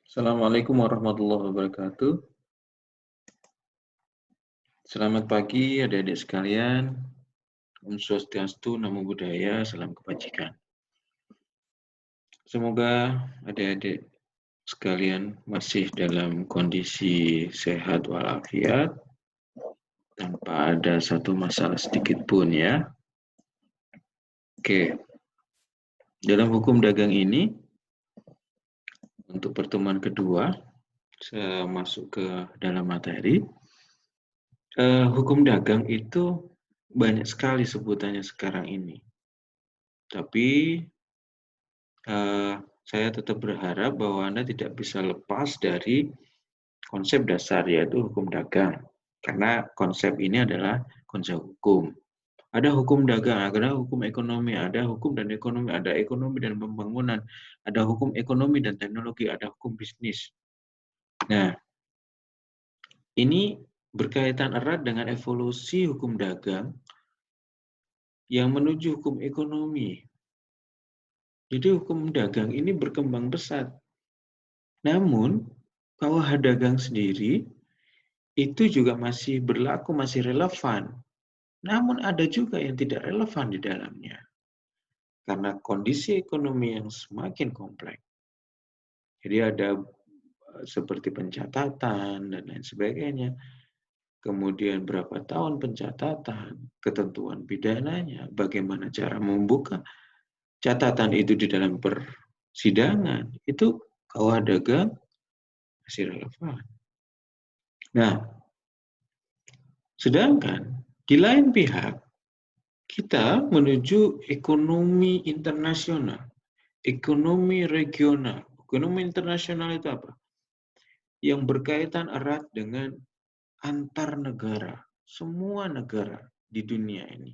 Assalamualaikum warahmatullahi wabarakatuh. Selamat pagi adik-adik sekalian. Om Swastiastu, Namo Buddhaya, salam kebajikan. Semoga adik-adik sekalian masih dalam kondisi sehat walafiat, tanpa ada satu masalah sedikit pun ya. Oke, dalam hukum dagang ini, untuk pertemuan kedua, saya masuk ke dalam materi. Hukum dagang itu banyak sekali sebutannya sekarang ini. Tapi saya tetap berharap bahwa Anda tidak bisa lepas dari konsep dasar, yaitu hukum dagang. Karena konsep ini adalah konsep hukum. Ada hukum dagang, ada hukum ekonomi, ada hukum dan ekonomi, ada ekonomi dan pembangunan, ada hukum ekonomi dan teknologi, ada hukum bisnis. Nah, ini berkaitan erat dengan evolusi hukum dagang yang menuju hukum ekonomi. Jadi hukum dagang ini berkembang pesat. Namun, KUH dagang sendiri itu juga masih berlaku, masih relevan. Namun ada juga yang tidak relevan di dalamnya. Karena kondisi ekonomi yang semakin kompleks. Jadi ada seperti pencatatan dan lain sebagainya. Kemudian berapa tahun pencatatan, ketentuan pidananya, bagaimana cara membuka catatan itu di dalam persidangan, itu KUH dagang masih relevan. Nah, sedangkan di lain pihak, kita menuju ekonomi internasional, ekonomi regional. Ekonomi internasional itu apa? Yang berkaitan erat dengan antar negara, semua negara di dunia ini.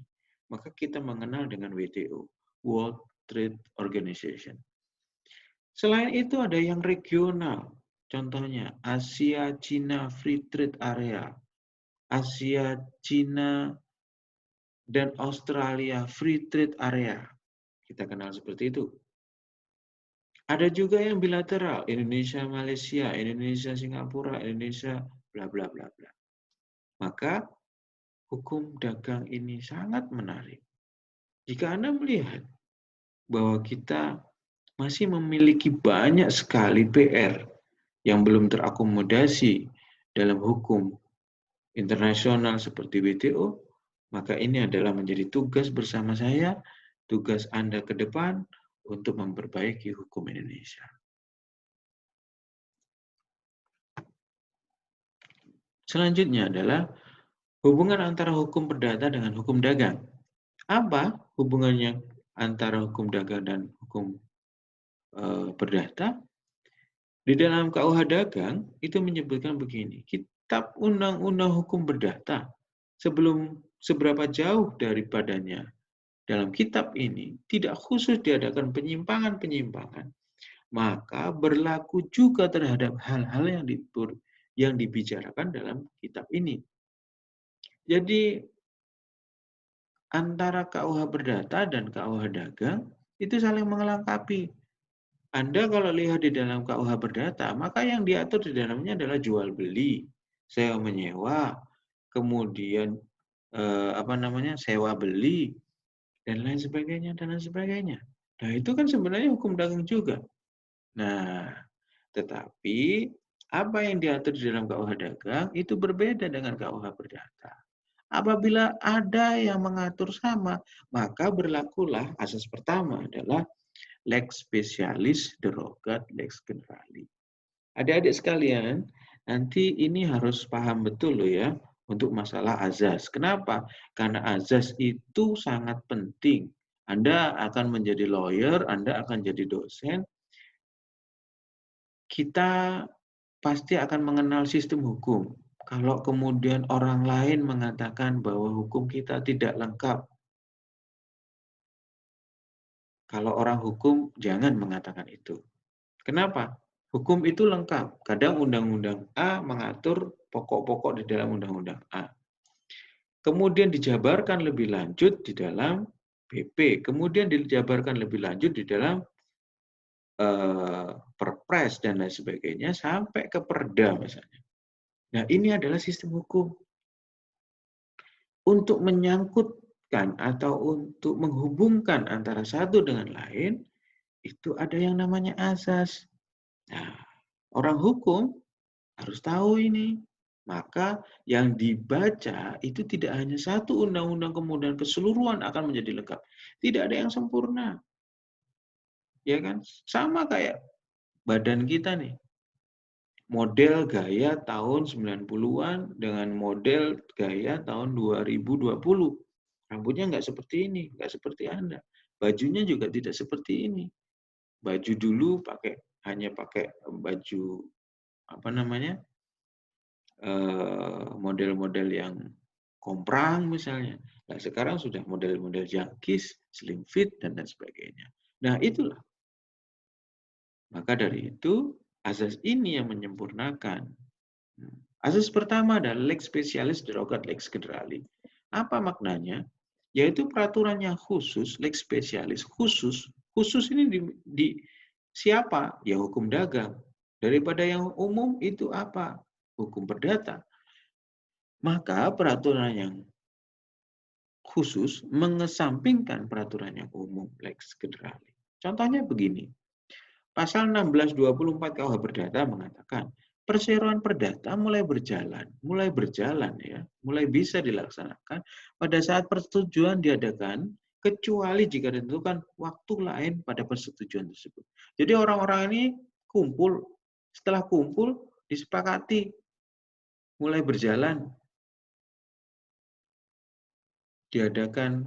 Maka kita mengenal dengan WTO, World Trade Organization. Selain itu ada yang regional, contohnya Asia-Cina Free Trade Area, Asia-Cina dan Australia Free Trade Area. Kita kenal seperti itu. Ada juga yang bilateral, Indonesia-Malaysia, Indonesia-Singapura, Indonesia bla bla bla bla. Maka hukum dagang ini sangat menarik. Jika Anda melihat bahwa kita masih memiliki banyak sekali PR yang belum terakomodasi dalam hukum internasional seperti WTO, maka ini adalah menjadi tugas bersama saya, tugas Anda ke depan untuk memperbaiki hukum Indonesia. Selanjutnya adalah hubungan antara hukum perdata dengan hukum dagang. Apa hubungannya antara hukum dagang dan hukum perdata? Di dalam KUH dagang itu menyebutkan begini, Kitab Undang-Undang Hukum Perdata sebelum seberapa jauh daripadanya dalam kitab ini tidak khusus diadakan penyimpangan-penyimpangan, maka berlaku juga terhadap hal-hal yang dibicarakan dalam kitab ini. Jadi antara KUH Perdata dan KUH Dagang itu saling melengkapi. Anda kalau lihat di dalam KUH Perdata, maka yang diatur di dalamnya adalah jual beli, sewa menyewa, kemudian sewa beli dan lain sebagainya dan lain sebagainya. Nah, itu kan sebenarnya hukum dagang juga. Nah, tetapi apa yang diatur di dalam KUH dagang itu berbeda dengan KUH Perdata. Apabila ada yang mengatur sama, maka berlakulah asas pertama adalah lex specialis derogat lex generalis. Adik-adik sekalian, nanti ini harus paham betul loh ya untuk masalah azas. Kenapa? Karena azas itu sangat penting. Anda akan menjadi lawyer, Anda akan jadi dosen. Kita pasti akan mengenal sistem hukum. Kalau kemudian orang lain mengatakan bahwa hukum kita tidak lengkap, kalau orang hukum jangan mengatakan itu. Kenapa? Hukum itu lengkap. Kadang undang-undang A mengatur pokok-pokok di dalam undang-undang A. Kemudian dijabarkan lebih lanjut di dalam PP. Kemudian dijabarkan lebih lanjut di dalam Perpres Perpres dan lain sebagainya sampai ke Perda misalnya. Nah, ini adalah sistem hukum. Untuk menyangkutkan atau untuk menghubungkan antara satu dengan lain, itu ada yang namanya azas. Nah, orang hukum harus tahu ini. Maka yang dibaca itu tidak hanya satu undang-undang kemudian keseluruhan akan menjadi lengkap. Tidak ada yang sempurna. Ya kan? Sama kayak badan kita nih. Model gaya tahun 90-an dengan model gaya tahun 2020. Rambutnya nggak seperti ini, nggak seperti Anda. Bajunya juga tidak seperti ini. Baju dulu hanya pakai baju apa namanya, model-model yang komprang misalnya. Nah, sekarang sudah model-model jangkis, slim fit, dan lain sebagainya. Nah, itulah. Maka dari itu, azas ini yang menyempurnakan. Azas pertama adalah lex specialis derogat lex generalis. Apa maknanya? Yaitu peraturan yang khusus, lex specialis khusus. Khusus ini di siapa? Ya hukum dagang. Daripada yang umum itu apa? Hukum perdata. Maka peraturan yang khusus mengesampingkan peraturan yang umum, lex generalis. Contohnya begini, pasal 1624 KUH Perdata mengatakan, perseroan perdata mulai berjalan ya, mulai bisa dilaksanakan pada saat persetujuan diadakan, kecuali jika ditentukan waktu lain pada persetujuan tersebut. Jadi orang-orang ini kumpul, setelah kumpul disepakati mulai berjalan, diadakan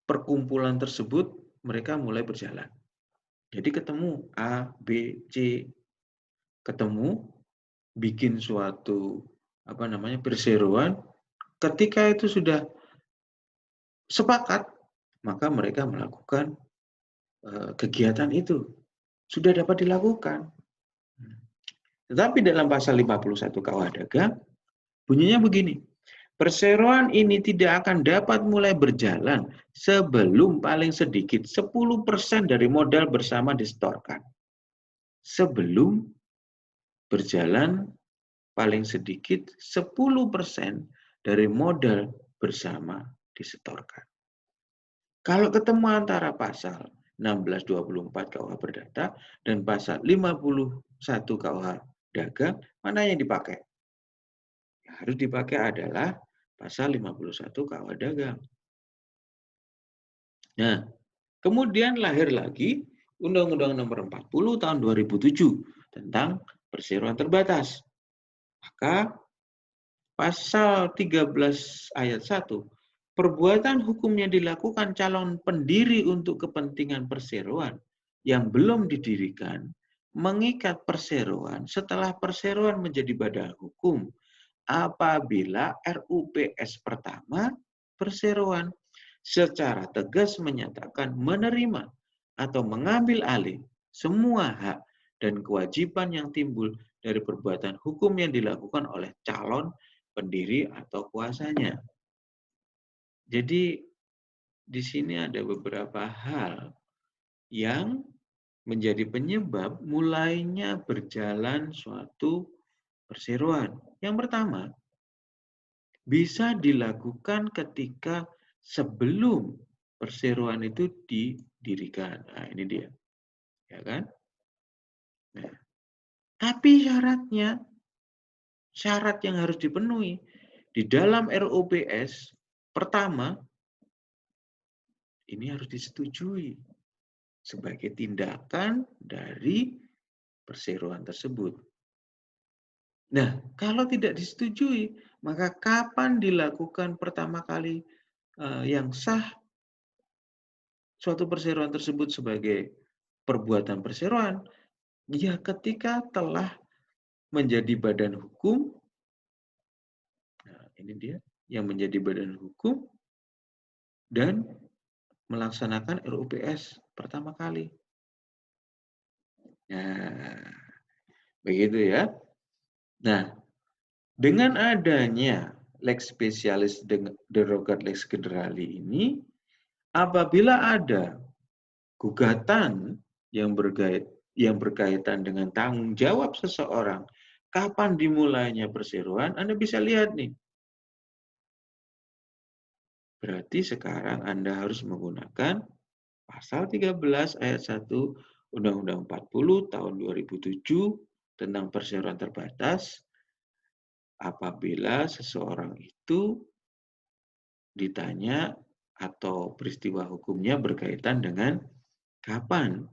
perkumpulan tersebut, mereka mulai berjalan. Jadi ketemu A, B, C, ketemu, bikin suatu perseroan. Ketika itu sudah sepakat, maka mereka melakukan kegiatan itu. Sudah dapat dilakukan. Tetapi dalam pasal 51 KUH Dagang, bunyinya begini. Perseroan ini tidak akan dapat mulai berjalan sebelum paling sedikit 10% dari modal bersama disetorkan. Sebelum berjalan paling sedikit 10% dari modal bersama disetorkan. Kalau ketemu antara pasal 1624 KUH Perdata dan pasal 51 KUH Dagang, mana yang dipakai? Yang harus dipakai adalah pasal 51 KUH Dagang. Nah, kemudian lahir lagi Undang-Undang Nomor 40 tahun 2007 tentang perseroan terbatas. Maka pasal 13 ayat 1, perbuatan hukum yang dilakukan calon pendiri untuk kepentingan perseroan yang belum didirikan mengikat perseroan setelah perseroan menjadi badan hukum apabila RUPS pertama perseroan secara tegas menyatakan menerima atau mengambil alih semua hak dan kewajiban yang timbul dari perbuatan hukum yang dilakukan oleh calon pendiri atau kuasanya. Jadi di sini ada beberapa hal yang menjadi penyebab mulainya berjalan suatu perseroan. Yang pertama, bisa dilakukan ketika sebelum perseroan itu didirikan. Nah, ini dia. Ya kan? Nah, tapi syarat yang harus dipenuhi di dalam RUPS pertama, ini harus disetujui sebagai tindakan dari perseroan tersebut. Nah, kalau tidak disetujui, maka kapan dilakukan pertama kali yang sah suatu perseroan tersebut sebagai perbuatan perseroan? Ya, ketika telah menjadi badan hukum. Nah, ini dia yang menjadi badan hukum dan melaksanakan RUPS pertama kali. Nah, begitu ya. Nah, dengan adanya lex specialis derogat lex generalis ini, apabila ada gugatan yang yang berkaitan dengan tanggung jawab seseorang, kapan dimulainya perseroan, Anda bisa lihat nih. Berarti sekarang Anda harus menggunakan pasal 13 ayat 1 Undang-Undang 40 tahun 2007 tentang perseroan terbatas apabila seseorang itu ditanya atau peristiwa hukumnya berkaitan dengan kapan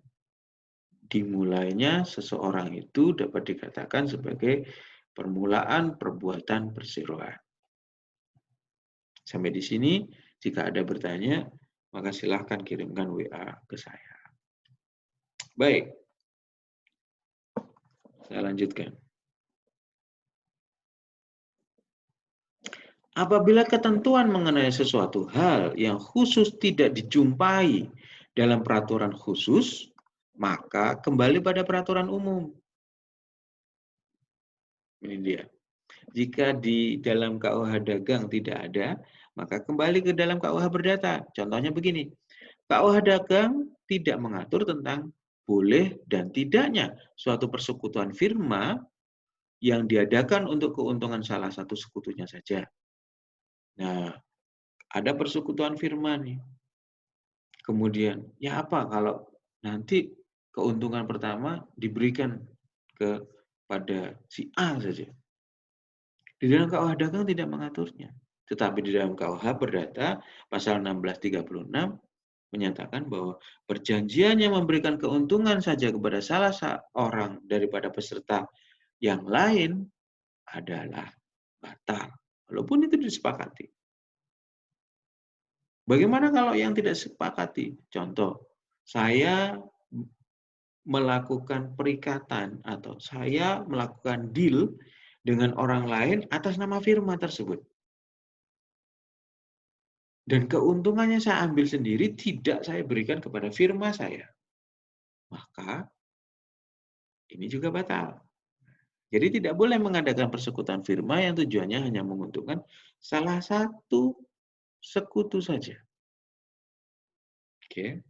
dimulainya seseorang itu dapat dikatakan sebagai permulaan perbuatan perseroan. Sampai di sini, jika ada bertanya, maka silahkan kirimkan WA ke saya. Baik, saya lanjutkan. Apabila ketentuan mengenai sesuatu hal yang khusus tidak dijumpai dalam peraturan khusus, maka kembali pada peraturan umum. Ini dia. Jika di dalam KUH dagang tidak ada, maka kembali ke dalam KUH berdata. Contohnya begini, KUH dagang tidak mengatur tentang boleh dan tidaknya suatu persekutuan firma yang diadakan untuk keuntungan salah satu sekutunya saja. Nah, ada persekutuan firma nih. Kemudian, ya apa kalau nanti keuntungan pertama diberikan kepada si A saja. Di dalam KUH dagang tidak mengaturnya. Tetapi di dalam KUH perdata pasal 1636 menyatakan bahwa perjanjian yang memberikan keuntungan saja kepada salah seorang daripada peserta yang lain adalah batal. Walaupun itu disepakati. Bagaimana kalau yang tidak sepakati? Contoh, saya melakukan perikatan atau saya melakukan deal dengan orang lain atas nama firma tersebut. Dan keuntungannya saya ambil sendiri, tidak saya berikan kepada firma saya. Maka ini juga batal. Jadi tidak boleh mengadakan persekutuan firma yang tujuannya hanya menguntungkan salah satu sekutu saja. Oke.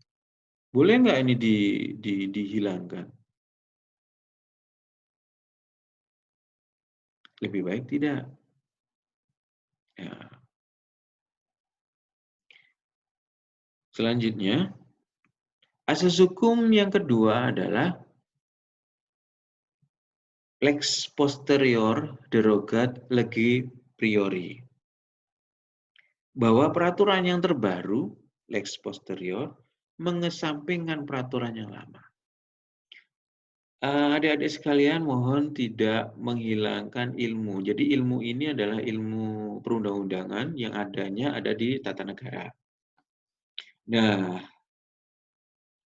Boleh nggak ini dihilangkan? Lebih baik tidak. Ya. Selanjutnya, asas hukum yang kedua adalah lex posterior derogat lege priori. Bahwa peraturan yang terbaru, lex posterior, mengesampingkan peraturan yang lama. Adik-adik sekalian mohon tidak menghilangkan ilmu. Jadi ilmu ini adalah ilmu perundang-undangan yang adanya ada di tata negara. Nah,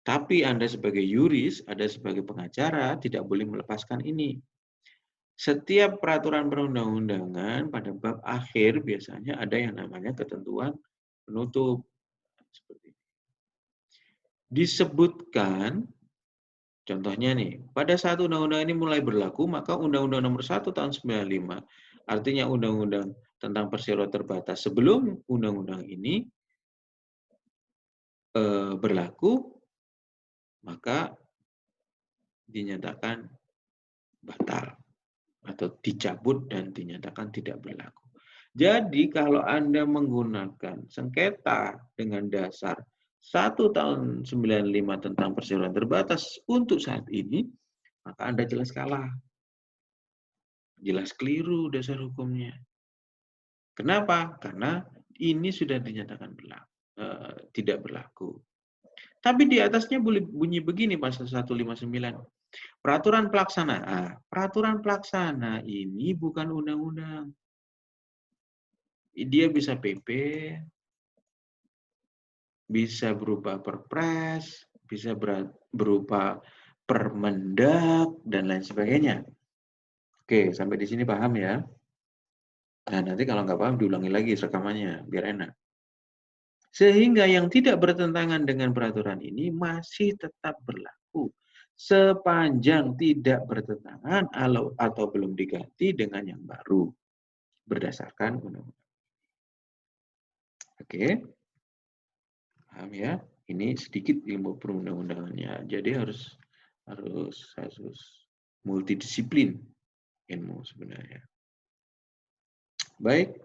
tapi Anda sebagai yuris, Anda sebagai pengacara tidak boleh melepaskan ini. Setiap peraturan perundang-undangan pada bab akhir biasanya ada yang namanya ketentuan penutup. Seperti ini. Disebutkan, contohnya nih, pada saat undang-undang ini mulai berlaku, maka Undang-Undang Nomor 1 Tahun 95, artinya Undang-Undang tentang perseroan terbatas sebelum undang-undang ini berlaku, maka dinyatakan batal atau dicabut dan dinyatakan tidak berlaku. Jadi kalau Anda menggunakan sengketa dengan dasar 1 tahun 95 tentang perseroan terbatas untuk saat ini, maka Anda jelas kalah. Jelas keliru dasar hukumnya. Kenapa? Karena ini sudah dinyatakan tidak berlaku. Tapi di atasnya bunyi begini pasal 159. Peraturan pelaksana. Peraturan pelaksana ini bukan undang-undang. Dia bisa PP, bisa berupa perpres, bisa berupa permendak, dan lain sebagainya. Oke, sampai di sini paham ya? Nah, nanti kalau nggak paham diulangi lagi rekamannya, biar enak. Sehingga yang tidak bertentangan dengan peraturan ini masih tetap berlaku sepanjang tidak bertentangan atau belum diganti dengan yang baru berdasarkan undang-undang. Oke, paham ya? Ini sedikit ilmu perundang-undangannya, jadi harus harus multidisiplin ilmu sebenarnya. Baik,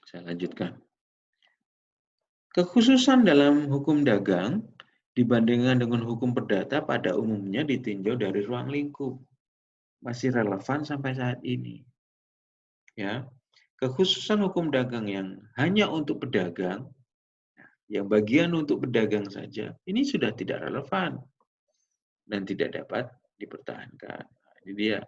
saya lanjutkan. Kekhususan dalam hukum dagang dibandingkan dengan hukum perdata pada umumnya ditinjau dari ruang lingkup. Masih relevan sampai saat ini. Ya, kekhususan hukum dagang yang hanya untuk pedagang, yang bagian untuk pedagang saja, ini sudah tidak relevan dan tidak dapat dipertahankan. Ini dia.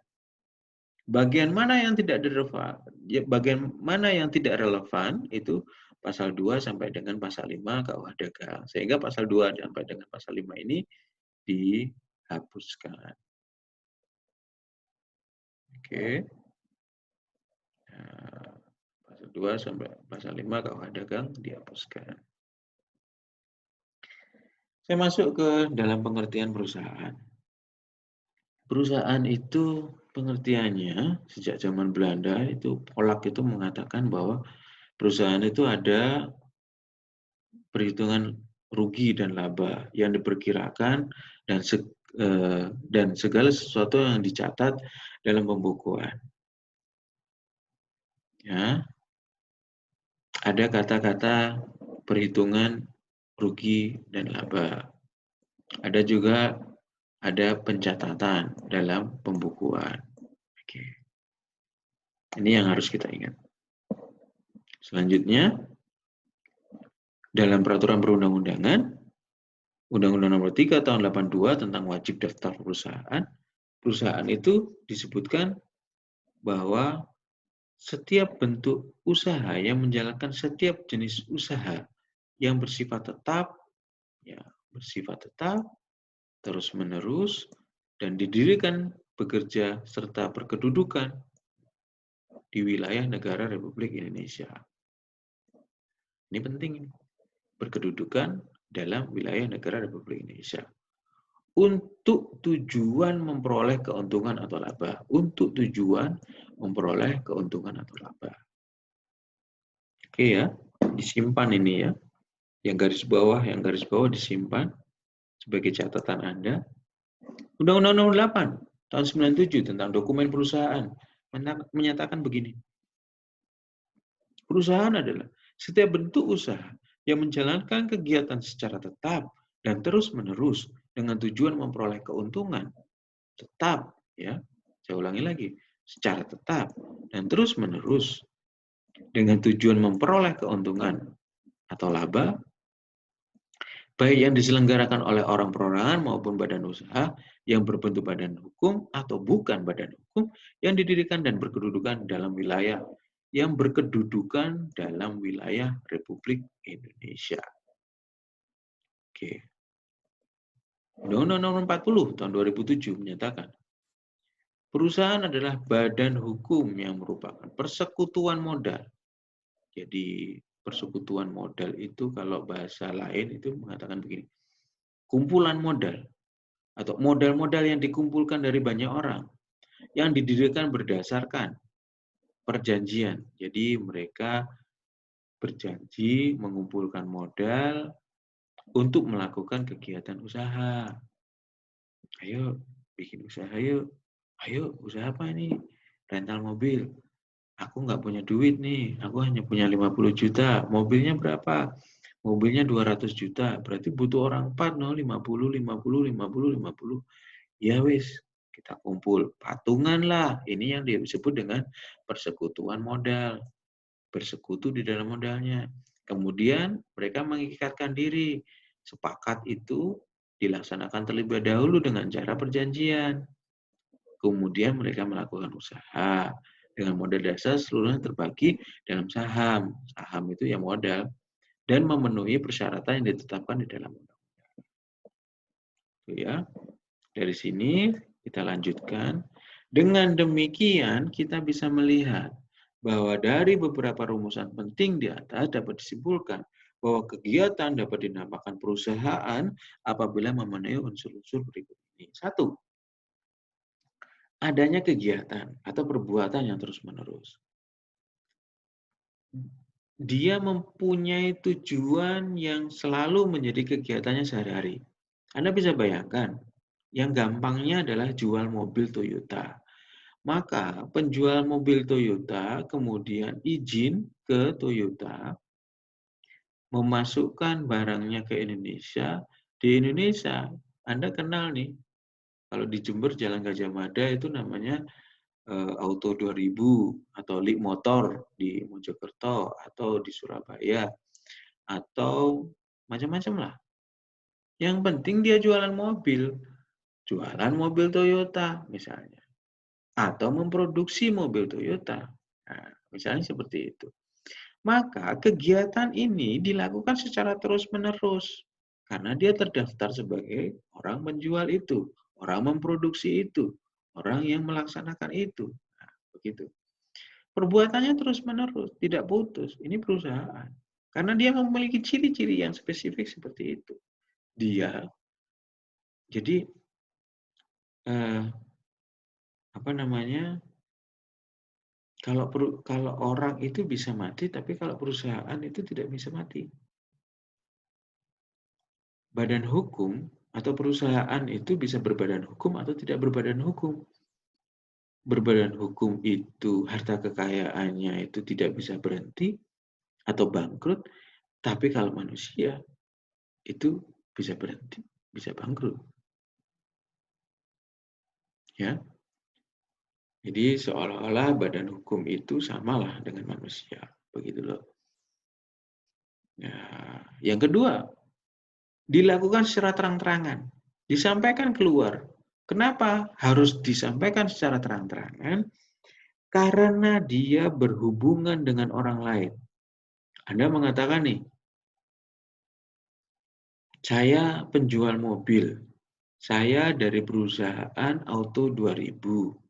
Bagian mana yang tidak relevan? Bagian mana yang tidak relevan itu pasal 2 sampai dengan pasal 5 KUH Dagang. Sehingga pasal 2 sampai dengan pasal 5 ini dihapuskan. Oke. Nah, pasal 2 sampai pasal 5 KUH Dagang dihapuskan. Saya masuk ke dalam pengertian perusahaan. Perusahaan itu pengertiannya sejak zaman Belanda itu Polak itu mengatakan bahwa perusahaan itu ada perhitungan rugi dan laba yang diperkirakan dan segala sesuatu yang dicatat dalam pembukuan. Ya, ada kata-kata perhitungan rugi dan laba. Ada juga ada pencatatan dalam pembukuan. Oke. Ini yang harus kita ingat. Selanjutnya, dalam peraturan perundang-undangan, Undang-Undang Nomor 3 Tahun 82 tentang wajib daftar perusahaan, perusahaan itu disebutkan bahwa setiap bentuk usaha yang menjalankan setiap jenis usaha yang bersifat tetap, terus-menerus, dan didirikan, bekerja, serta berkedudukan di wilayah negara Republik Indonesia. Ini penting, berkedudukan dalam wilayah negara Republik Indonesia. Untuk tujuan memperoleh keuntungan atau laba. Untuk tujuan memperoleh keuntungan atau laba. Oke ya, disimpan ini ya. Yang garis bawah disimpan sebagai catatan Anda. Undang-Undang Nomor 8 tahun 97 tentang dokumen perusahaan menyatakan begini. Perusahaan adalah setiap bentuk usaha yang menjalankan kegiatan secara tetap dan terus-menerus dengan tujuan memperoleh keuntungan tetap, ya. Saya ulangi lagi, secara tetap dan terus-menerus dengan tujuan memperoleh keuntungan atau laba, baik yang diselenggarakan oleh orang perorangan maupun badan usaha yang berbentuk badan hukum atau bukan badan hukum yang didirikan dan berkedudukan dalam wilayah Republik Indonesia. Oke. Undang-Undang Nomor 40 tahun 2007 menyatakan perusahaan adalah badan hukum yang merupakan persekutuan modal. Jadi persekutuan modal itu kalau bahasa lain itu mengatakan begini. Kumpulan modal atau modal-modal yang dikumpulkan dari banyak orang yang didirikan berdasarkan perjanjian. Jadi mereka berjanji mengumpulkan modal untuk melakukan kegiatan usaha. Ayo bikin usaha yuk. Ayo usaha apa ini? Rental mobil. Aku nggak punya duit nih. Aku hanya punya 50 juta. Mobilnya berapa? Mobilnya 200 juta. Berarti butuh orang 4, no? 50. Ya wis, kita kumpul. Patungan lah. Ini yang disebut dengan persekutuan modal. Bersekutu di dalam modalnya. Kemudian mereka mengikatkan diri. Sepakat itu dilaksanakan terlebih dahulu dengan cara perjanjian. Kemudian mereka melakukan usaha. Dengan modal dasar seluruhnya terbagi dalam saham. Saham itu ya modal. Dan memenuhi persyaratan yang ditetapkan di dalam undang-undang. Ya. Dari sini kita lanjutkan. Dengan demikian kita bisa melihat bahwa dari beberapa rumusan penting di atas dapat disimpulkan bahwa kegiatan dapat dinamakan perusahaan apabila memenuhi unsur-unsur berikut ini. 1. Adanya kegiatan atau perbuatan yang terus-menerus. Dia mempunyai tujuan yang selalu menjadi kegiatannya sehari-hari. Anda bisa bayangkan, yang gampangnya adalah jual mobil Toyota. Maka penjual mobil Toyota kemudian izin ke Toyota memasukkan barangnya ke Indonesia. Di Indonesia, Anda kenal nih, kalau di Jember Jalan Gajah Mada itu namanya Auto 2000 atau Lik Motor di Mojokerto atau di Surabaya atau macam-macam lah. Yang penting dia jualan mobil Toyota misalnya, atau memproduksi mobil Toyota. Nah, misalnya seperti itu. Maka kegiatan ini dilakukan secara terus-menerus karena dia terdaftar sebagai orang menjual itu, orang memproduksi itu, orang yang melaksanakan itu. Nah, begitu. Perbuatannya terus-menerus, tidak putus. Ini perusahaan. Karena dia memiliki ciri-ciri yang spesifik seperti itu. Dia, jadi apa namanya? Kalau orang itu bisa mati, tapi kalau perusahaan itu tidak bisa mati. Badan hukum atau perusahaan itu bisa berbadan hukum atau tidak berbadan hukum. Berbadan hukum itu harta kekayaannya itu tidak bisa berhenti atau bangkrut, tapi kalau manusia itu bisa berhenti, bisa bangkrut. Ya. Jadi seolah-olah badan hukum itu samalah dengan manusia, begitu loh. Nah, yang kedua, dilakukan secara terang-terangan, disampaikan keluar. Kenapa harus disampaikan secara terang-terangan? Karena dia berhubungan dengan orang lain. Anda mengatakan nih, saya penjual mobil, saya dari perusahaan Auto 2000.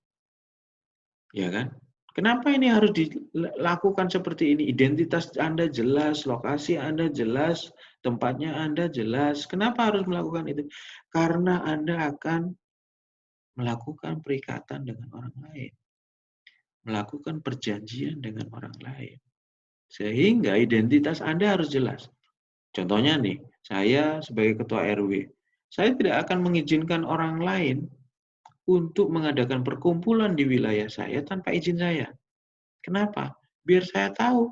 Ya kan? Kenapa ini harus dilakukan seperti ini? Identitas Anda jelas, lokasi Anda jelas, tempatnya Anda jelas. Kenapa harus melakukan itu? Karena Anda akan melakukan perikatan dengan orang lain. Melakukan perjanjian dengan orang lain. Sehingga identitas Anda harus jelas. Contohnya nih, saya sebagai ketua RW, saya tidak akan mengizinkan orang lain untuk mengadakan perkumpulan di wilayah saya tanpa izin saya. Kenapa? Biar saya tahu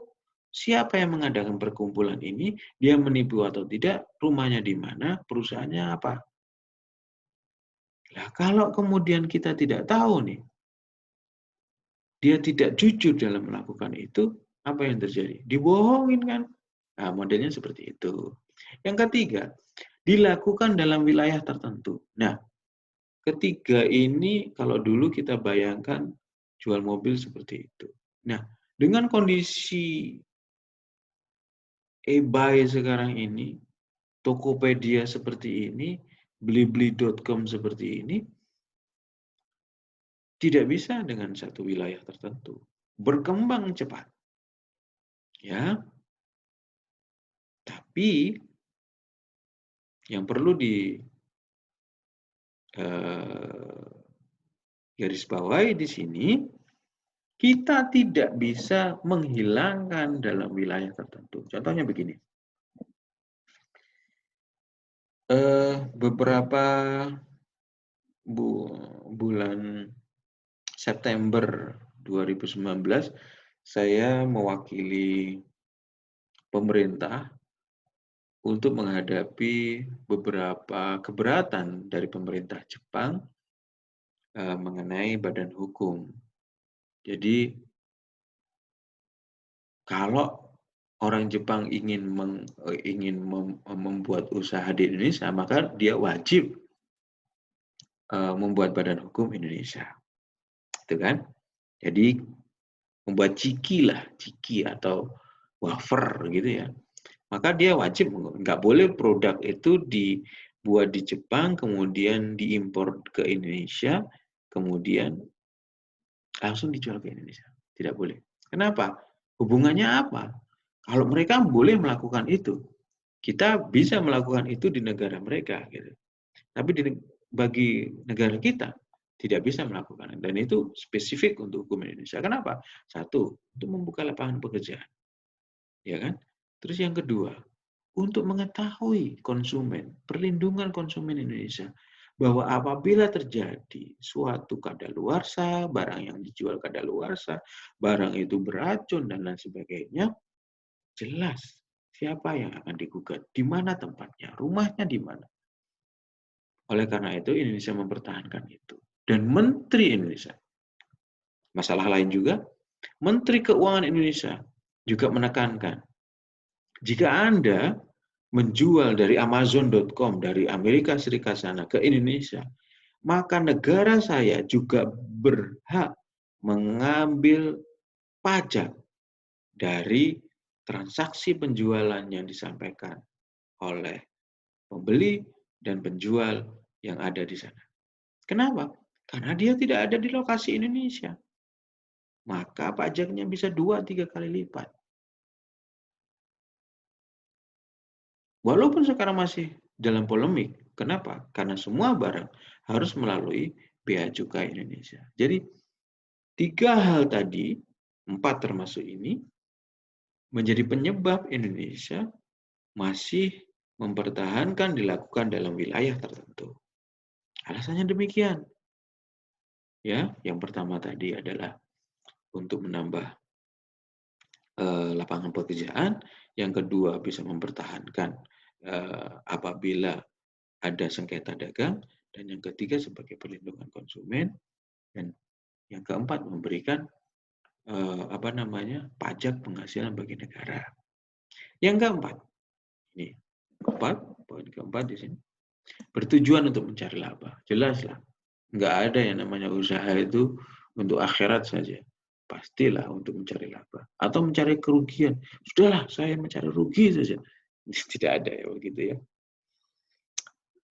siapa yang mengadakan perkumpulan ini, dia menipu atau tidak, rumahnya di mana, perusahaannya apa. Nah, kalau kemudian kita tidak tahu nih, dia tidak jujur dalam melakukan itu, apa yang terjadi? Dibohongin kan? Nah, modelnya seperti itu. Yang ketiga, dilakukan dalam wilayah tertentu. Nah, ketiga ini kalau dulu kita bayangkan jual mobil seperti itu. Nah, dengan kondisi eBay sekarang ini, Tokopedia seperti ini, Blibli.com seperti ini, tidak bisa dengan satu wilayah tertentu. Berkembang cepat. Ya. Tapi yang perlu di garis bawahi di sini, kita tidak bisa menghilangkan dalam wilayah tertentu. Contohnya begini. Beberapa bulan September 2019, saya mewakili pemerintah untuk menghadapi beberapa keberatan dari pemerintah Jepang mengenai badan hukum. Jadi, kalau orang Jepang ingin membuat usaha di Indonesia, maka dia wajib membuat badan hukum Indonesia. Itu kan? Jadi membuat ciki atau wafer gitu ya. Maka dia wajib, nggak boleh produk itu dibuat di Jepang, kemudian diimpor ke Indonesia, kemudian langsung dijual ke Indonesia. Tidak boleh. Kenapa? Hubungannya apa? Kalau mereka boleh melakukan itu, kita bisa melakukan itu di negara mereka. Gitu. Tapi bagi negara kita, tidak bisa melakukan. Dan itu spesifik untuk hukum Indonesia. Kenapa? Satu, untuk membuka lapangan pekerjaan. Ya kan? Terus yang kedua, untuk mengetahui konsumen, perlindungan konsumen Indonesia, bahwa apabila terjadi suatu kadaluarsa, barang yang dijual kadaluarsa, barang itu beracun dan lain sebagainya, jelas siapa yang akan digugat, di mana tempatnya, rumahnya di mana. Oleh karena itu Indonesia mempertahankan itu. Dan Menteri Indonesia, masalah lain juga, Menteri Keuangan Indonesia juga menekankan, jika Anda menjual dari Amazon.com dari Amerika Serikat sana ke Indonesia, maka negara saya juga berhak mengambil pajak dari transaksi penjualan yang disampaikan oleh pembeli dan penjual yang ada di sana. Kenapa? Karena dia tidak ada di lokasi Indonesia. Maka pajaknya bisa 2-3 kali lipat. Walaupun sekarang masih dalam polemik. Kenapa? Karena semua barang harus melalui Bea Cukai Indonesia. Jadi 3 hal tadi, 4 termasuk ini, menjadi penyebab Indonesia masih mempertahankan dilakukan dalam wilayah tertentu. Alasannya demikian. Ya, yang pertama tadi adalah untuk menambah lapangan pekerjaan, yang kedua bisa mempertahankan apabila ada sengketa dagang, dan yang ketiga sebagai perlindungan konsumen, dan yang keempat memberikan pajak penghasilan bagi negara. Yang keempat, ini poin keempat di sini, bertujuan untuk mencari laba. Jelas lah, nggak ada yang namanya usaha itu untuk akhirat saja. Pastilah untuk mencari laba atau mencari kerugian. Sudahlah, saya mencari rugi saja. Tidak ada ya begitu ya.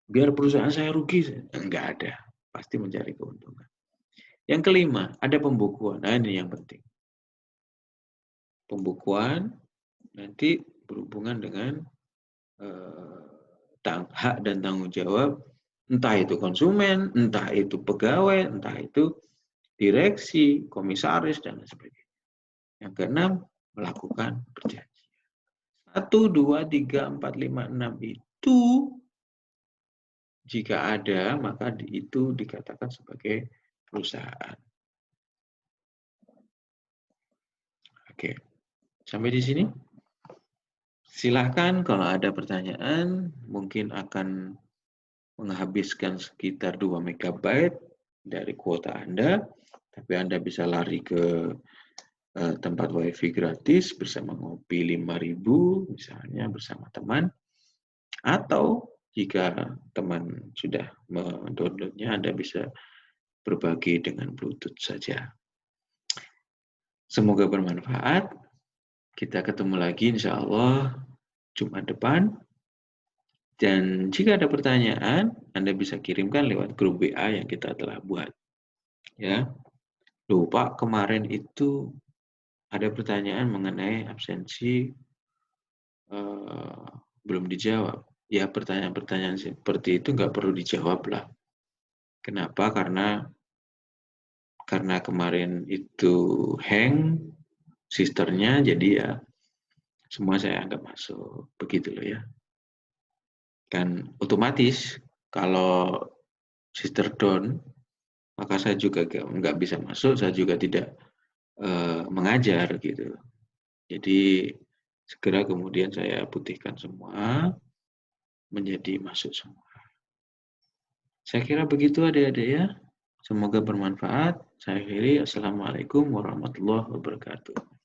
Biar perusahaan saya rugi, enggak ada. Pasti mencari keuntungan. Yang kelima, ada pembukuan. Nah, ini yang penting. Pembukuan nanti berhubungan dengan hak dan tanggung jawab, entah itu konsumen, entah itu pegawai, entah itu direksi, komisaris, dan sebagainya. Yang keenam, melakukan perjanjian. 1, 2, 3, 4, 5, 6 itu jika ada, maka itu dikatakan sebagai perusahaan. Oke, sampai di sini. Silahkan kalau ada pertanyaan, mungkin akan menghabiskan sekitar 2 MB dari kuota Anda, tapi Anda bisa lari ke tempat WiFi gratis bersama Ngopi 5.000 misalnya bersama teman, atau jika teman sudah mendownloadnya, Anda bisa berbagi dengan Bluetooth saja. Semoga bermanfaat. Kita ketemu lagi insya Allah Jumat depan. Dan jika ada pertanyaan, Anda bisa kirimkan lewat grup WA yang kita telah buat. Ya, Pak, kemarin itu ada pertanyaan mengenai absensi belum dijawab. Ya, pertanyaan-pertanyaan seperti itu nggak perlu dijawab lah. Kenapa? Karena kemarin itu hang sisternya, jadi ya semua saya anggap masuk. Begitu loh ya. Kan otomatis kalau sister down, maka saya juga nggak bisa masuk, saya juga tidak mengajar gitu. Jadi segera kemudian saya putihkan semua menjadi masuk semua. Saya kira begitu adik-adik ya. Semoga bermanfaat. Saya akhiri. Assalamualaikum warahmatullahi wabarakatuh.